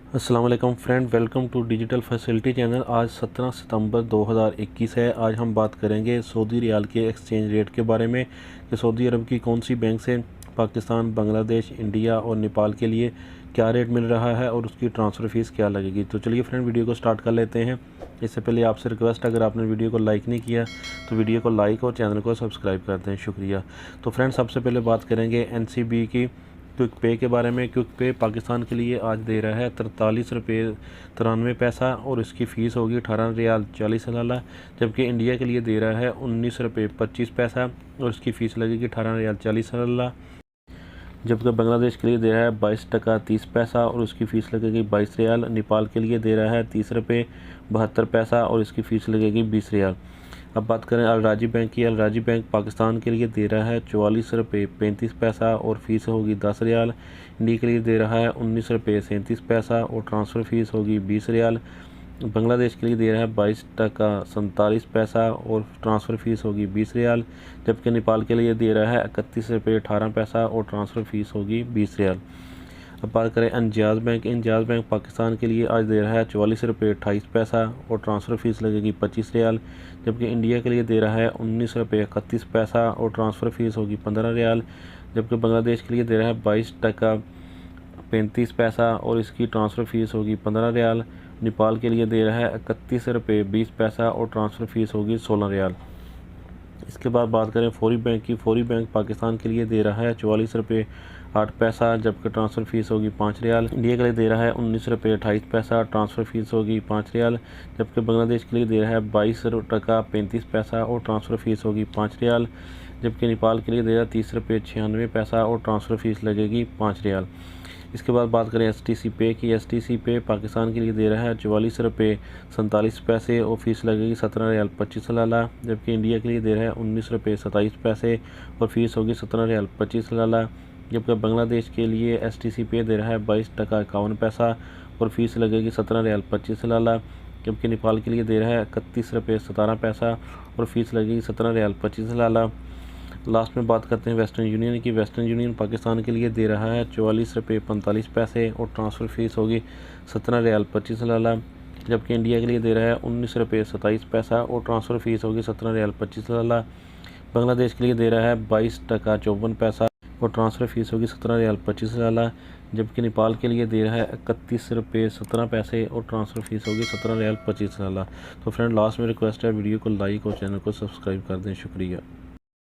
अस्सलाम वालेकुम friend, welcome to digital facility channel. आज 17 सितंबर 2021 है। आज हम बात करेंगे सऊदी रियाल के एक्सचेंज रेट के बारे में कि सऊदी अरब की कौन सी बैंक से पाकिस्तान, बांग्लादेश, इंडिया और नेपाल के लिए क्या रेट मिल रहा है और उसकी ट्रांसफ़र फ़ीस क्या लगेगी। तो चलिए फ्रेंड, वीडियो को स्टार्ट कर लेते हैं। इससे पहले आपसे रिक्वेस्ट, अगर आपने वीडियो को लाइक नहीं किया तो वीडियो को लाइक और चैनल को सब्सक्राइब कर दें, शुक्रिया। तो फ्रेंड, सबसे पहले बात करेंगे NCB की क्विक पे के बारे में। क्विक पे पाकिस्तान के लिए आज दे रहा है 43 रुपये 93 पैसा और इसकी फ़ीस होगी 18 रियाल 40 हलाला। जबकि इंडिया के लिए दे रहा है 19 रुपये 25 पैसा और इसकी फ़ीस लगेगी 18 रियाल 40 हलाला। जबकि बांग्लादेश के लिए दे रहा है 22 टका 30 पैसा और उसकी फ़ीस लगेगी 22 रियाल। नेपाल के लिए दे रहा है 30 रुपये 72 पैसा और इसकी फ़ीस लगेगी 20 रियाल। अब बात करें अल राजी बैंक की। अल राजी बैंक पाकिस्तान के लिए दे रहा है 44 रुपये 35 पैसा और फ़ीस होगी 10 रियाल। इंडिया के लिए दे रहा है 19 रुपये 37 पैसा और ट्रांसफ़र फ़ीस होगी 20 रियाल। बांग्लादेश के लिए दे रहा है 22 टका 47 पैसा और ट्रांसफ़र फ़ीस होगी 20 रियाल। जबकि नेपाल के लिए दे रहा है 31 रुपये 18 पैसा और ट्रांसफ़र फ़ीस होगी 20 रियाल। अब बात करें इंजाज़ बैंक। इंजाज़ बैंक पाकिस्तान के लिए आज दे रहा है 44 रुपये 28 पैसा और ट्रांसफ़र फ़ीस लगेगी 25 रियाल। जबकि इंडिया के लिए दे रहा है 19 रुपये 31 पैसा और ट्रांसफ़र फ़ीस होगी 15 रियाल। जबकि बांग्लादेश के लिए दे रहा है 22 टका 35 पैसा और इसकी ट्रांसफ़र फ़ीस होगी 15 रियाल। नेपाल के लिए दे रहा है 31 रुपये 20 पैसा और ट्रांसफ़र फ़ीस होगी 16 रियाल। इसके बाद बात करें फौरी बैंक की। फौरी बैंक पाकिस्तान के लिए दे रहा है 44 रुपये 8 पैसा, जबकि ट्रांसफ़र फ़ीस होगी 5 रियाल। इंडिया के लिए दे रहा है 19 रुपये 28 पैसा, ट्रांसफ़र फ़ीस होगी 5 रियाल। जबकि बांग्लादेश के लिए दे रहा है 22 टका 35 पैसा और ट्रांसफ़र फ़ीस होगी 5 रियाल। जबकि नेपाल के लिए दे रहा है 30 रुपये 96 पैसा और ट्रांसफ़र फ़ीस लगेगी 5 रियाल। इसके बाद बात करें STC पे की। STC पे पाकिस्तान के लिए दे रहा है 44 रुपये 47 पैसे और फ़ीस लगेगी 17 रियाल 25 हलाला। जबकि इंडिया के लिए दे रहा है 19 रुपये 27 पैसे और फ़ीस होगी 17 रियाल 25 हलाला। जबकि बांग्लादेश के लिए STC पे दे रहा है 22 टका 51 पैसा और फ़ीस लगेगी 17 रियाल 25 हलाला। जबकि नेपाल के लिए दे रहा है 31 रुपये 17 पैसा और फ़ीस लगेगी 17 रियाल 25 हलाला। लास्ट में बात करते हैं वेस्टर्न यूनियन की। वेस्टर्न यूनियन पाकिस्तान के लिए दे रहा है 44 रुपये 45 पैसे और ट्रांसफ़र फ़ीस होगी 17 रियाल 25 हलाला। जबकि इंडिया के लिए दे रहा है 19 रुपये 27 पैसा और ट्रांसफ़र फ़ीस होगी 17 रियाल 25 हलाला। बांग्लादेश के लिए दे रहा है 22 टका 54 पैसा और ट्रांसफ़र फ़ीस होगी 17 रियाल 25 हलाला। जबकि नेपाल के लिए दे रहा है 31 रुपये 17 पैसे और ट्रांसफ़र फ़ीस होगी 17 रियाल 25 हलाला। तो फ्रेंड, लास्ट में रिक्वेस्ट है, वीडियो को लाइक और चैनल को सब्सक्राइब कर दें, शुक्रिया।